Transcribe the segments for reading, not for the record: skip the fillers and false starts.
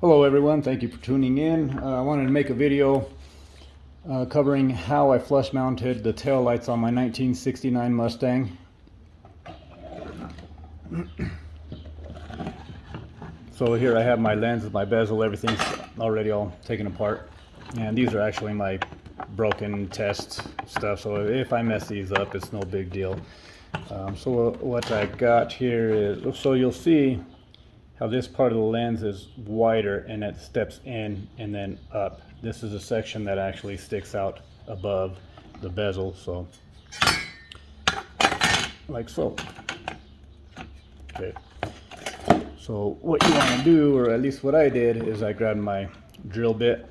Hello everyone, thank you for tuning in. I wanted to make a video covering how I flush mounted the tail lights on my 1969 Mustang. So here I have my lenses, my bezel, everything's already all taken apart. And these are actually my broken test stuff, so if I mess these up, it's no big deal. So what I got here is, so you'll see how this part of the lens is wider and it steps in and then up. This is a section that actually sticks out above the bezel, so like so. Okay. So what you want to do, or at least what I did, is I grabbed my drill bit,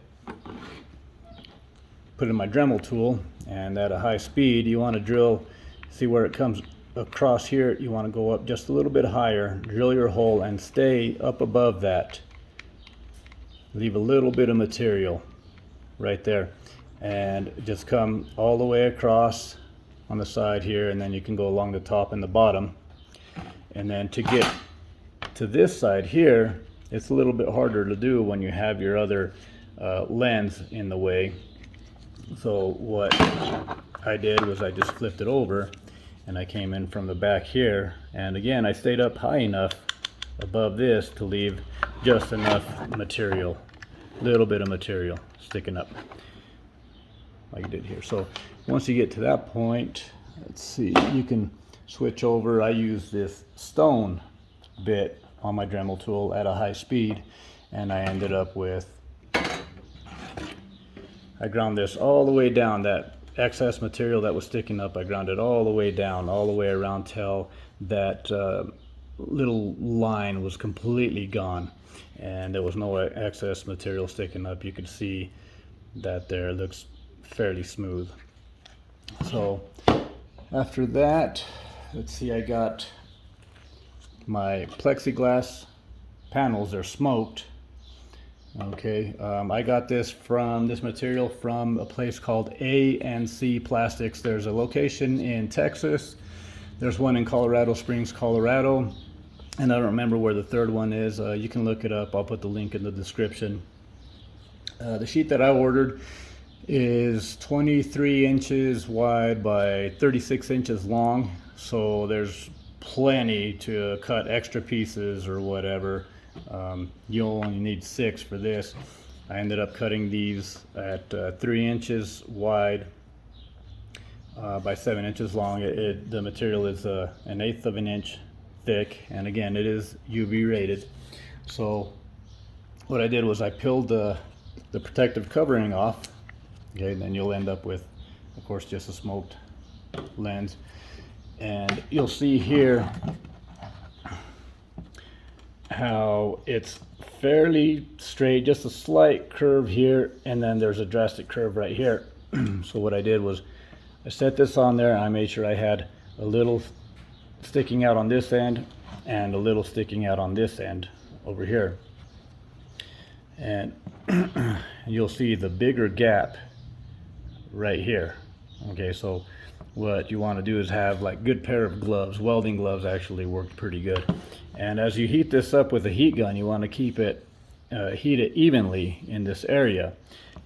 put in my Dremel tool, and at a high speed you want to drill, see where it comes across here, you want to go up just a little bit higher, drill your hole and stay up above that. Leave a little bit of material right there and just come all the way across on the side here, and then you can go along the top and the bottom. And then to get to this side here, it's a little bit harder to do when you have your other lens in the way. So what I did was I just flipped it over and I came in from the back here, and again I stayed up high enough above this to leave just enough material, little bit of material sticking up like I did here. So once you get to that point, let's see, you can switch over. I use this stone bit on my Dremel tool at a high speed, and I ended up with, I ground this all the way down, that excess material that was sticking up, I ground it all the way down, all the way around till that little line was completely gone and there was no excess material sticking up. You could see that there. It looks fairly smooth. So after that, let's see, I got my plexiglass panels. They're smoked. Okay, I got this material from a place called A&C Plastics. There's a location in Texas. There's one in Colorado Springs, Colorado, and I don't remember where the third one is. You can look it up. I'll put the link in the description. The sheet that I ordered is 23 inches wide by 36 inches long, so there's plenty to cut extra pieces or whatever. You'll only need 6 for this. I ended up cutting these at 3 inches wide by 7 inches long. The material is 1/8 of an inch thick, and again it is UV rated. So what I did was I peeled the protective covering off. Okay, then you'll end up with, of course, just a smoked lens, and you'll see here how it's fairly straight, just a slight curve here, and then there's a drastic curve right here. So what I did was I set this on there, and I made sure I had a little sticking out on this end and a little sticking out on this end over here, and you'll see the bigger gap right here. Okay, so what you want to do is have like good pair of gloves. Welding gloves actually worked pretty good. And as you heat this up with a heat gun, you want to keep it heat it evenly in this area.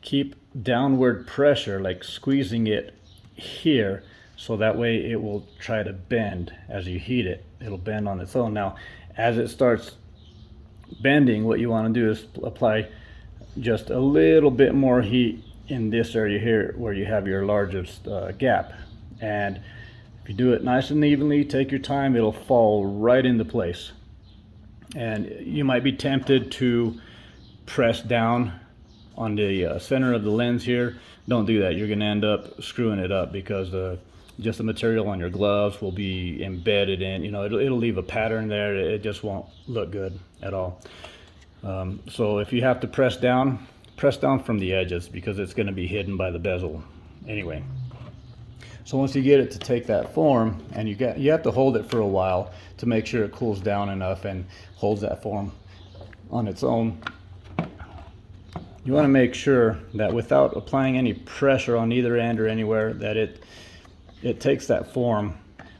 Keep downward pressure, like squeezing it here, so that way it will try to bend as you heat it. It'll bend on its own. Now as it starts bending, what you want to do is apply just a little bit more heat in this area here where you have your largest gap. And if you do it nice and evenly, take your time, it'll fall right into place. And you might be tempted to press down on the center of the lens here. Don't do that. You're going to end up screwing it up, because just the material on your gloves will be embedded in, it'll leave a pattern there. It just won't look good at all. So if you have to press down from the edges, because it's going to be hidden by the bezel anyway. So once you get it to take that form, and you have to hold it for a while to make sure it cools down enough and holds that form on its own. You want to make sure that without applying any pressure on either end or anywhere, that it takes that form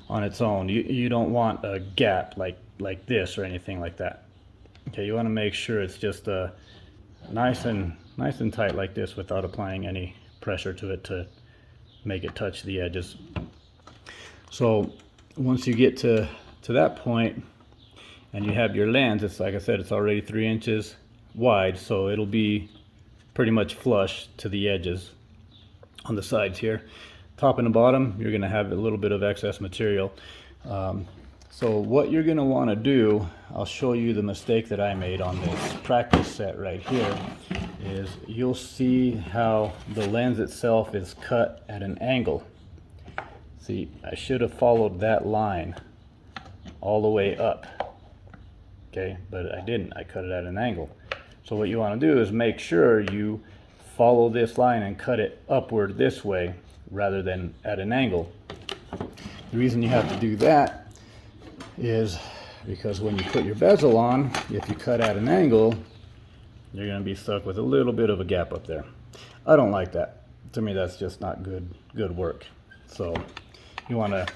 on its own. You don't want a gap like this or anything like that. Okay, you want to make sure it's just nice and tight like this without applying any pressure to it to make it touch the edges. So once you get to that point and you have your lens, it's like I said, it's already 3 inches wide, so it'll be pretty much flush to the edges on the sides here. Top and the bottom, you're going to have a little bit of excess material. So what you're going to want to do, I'll show you the mistake that I made on this practice set right here, is you'll see how the lens itself is cut at an angle. See, I should have followed that line all the way up, okay, but I didn't. I cut it at an angle. So what you want to do is make sure you follow this line and cut it upward this way rather than at an angle. The reason you have to do that is because when you put your bezel on, if you cut at an angle, you're going to be stuck with a little bit of a gap up there. I don't like that. To me, that's just not good work. So you want a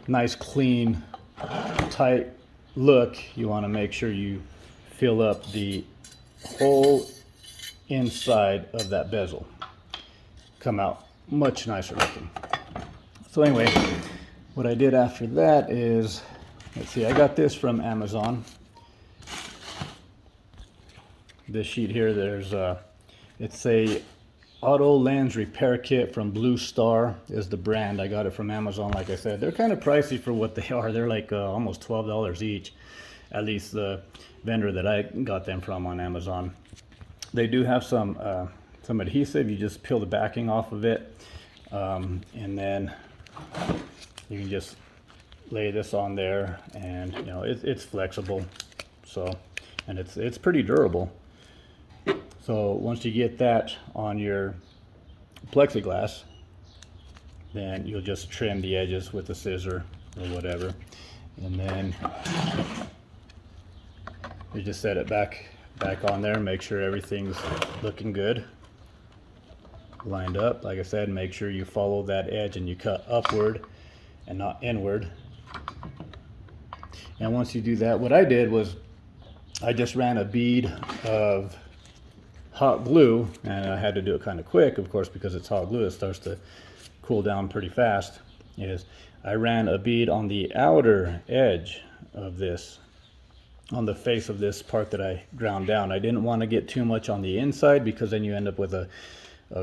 nice, clean, tight look. You want to make sure you fill up the whole inside of that bezel. Come out much nicer looking. So anyway, what I did after that is, let's see, I got this from Amazon. This sheet here, it's a auto lens repair kit from Blue Star is the brand. I got it from Amazon. Like I said, they're kind of pricey for what they are. They're like almost $12 each, at least the vendor that I got them from on Amazon. They do have some adhesive. You just peel the backing off of it, and then you can just lay this on there, and you know it's flexible, so, and it's pretty durable. So once you get that on your plexiglass, then you'll just trim the edges with a scissor or whatever, and then you just set it back on there. Make sure everything's looking good, lined up. Like I said, make sure you follow that edge and you cut upward and not inward. And once you do that, what I did was I just ran a bead of hot glue, and I had to do it kind of quick, of course, because it's hot glue. It starts to cool down pretty fast. I ran a bead on the outer edge of this, on the face of this part that I ground down. I didn't want to get too much on the inside, because then you end up with a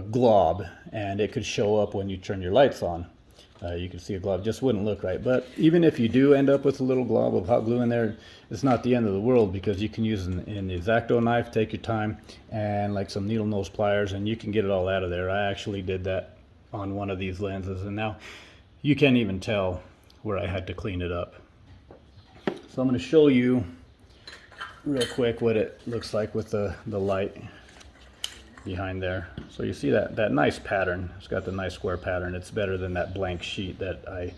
glob, and it could show up when you turn your lights on. You can see a glob, just wouldn't look right. But even if you do end up with a little glob of hot glue in there, it's not the end of the world, because you can use an X-Acto knife, take your time, and like some needle nose pliers, and you can get it all out of there. I actually did that on one of these lenses, and now you can't even tell where I had to clean it up. So I'm going to show you real quick what it looks like with the light behind there. So you see that nice pattern. It's got the nice square pattern. It's better than that blank sheet that I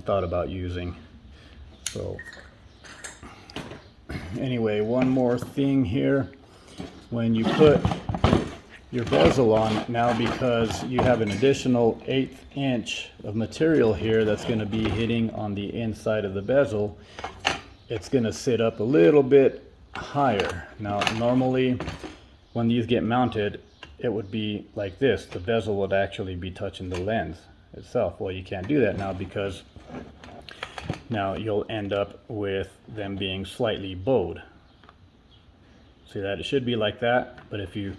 thought about using. So anyway, one more thing here. When you put your bezel on now, because you have an additional 1/8 inch of material here that's going to be hitting on the inside of the bezel, it's going to sit up a little bit higher. Now normally when these get mounted, it would be like this. The bezel would actually be touching the lens itself. Well, you can't do that now, because now you'll end up with them being slightly bowed. See that? It should be like that, but if you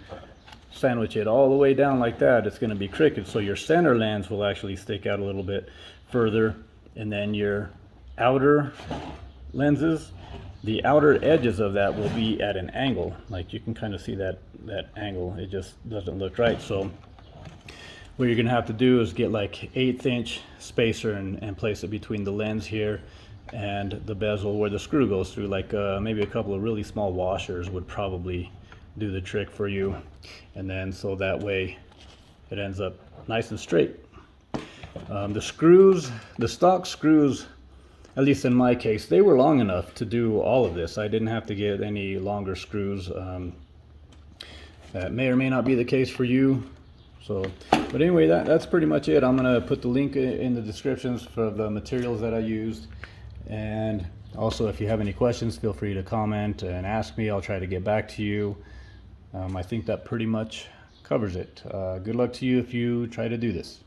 sandwich it all the way down like that, it's going to be crooked. So your center lens will actually stick out a little bit further, and then your outer lenses, the outer edges of that will be at an angle. Like you can kind of see that angle. It just doesn't look right. So what you're gonna have to do is get like 1/8 inch spacer and place it between the lens here and the bezel where the screw goes through. Like maybe a couple of really small washers would probably do the trick for you. And then so that way it ends up nice and straight. The screws, the stock screws, at least in my case, they were long enough to do all of this. I didn't have to get any longer screws. That may or may not be the case for you. So, but anyway, that's pretty much it. I'm gonna put the link in the descriptions for the materials that I used, and Also, if you have any questions, feel free to comment and ask me. I'll try to get back to you. I think that pretty much covers it. Good luck to you if you try to do this.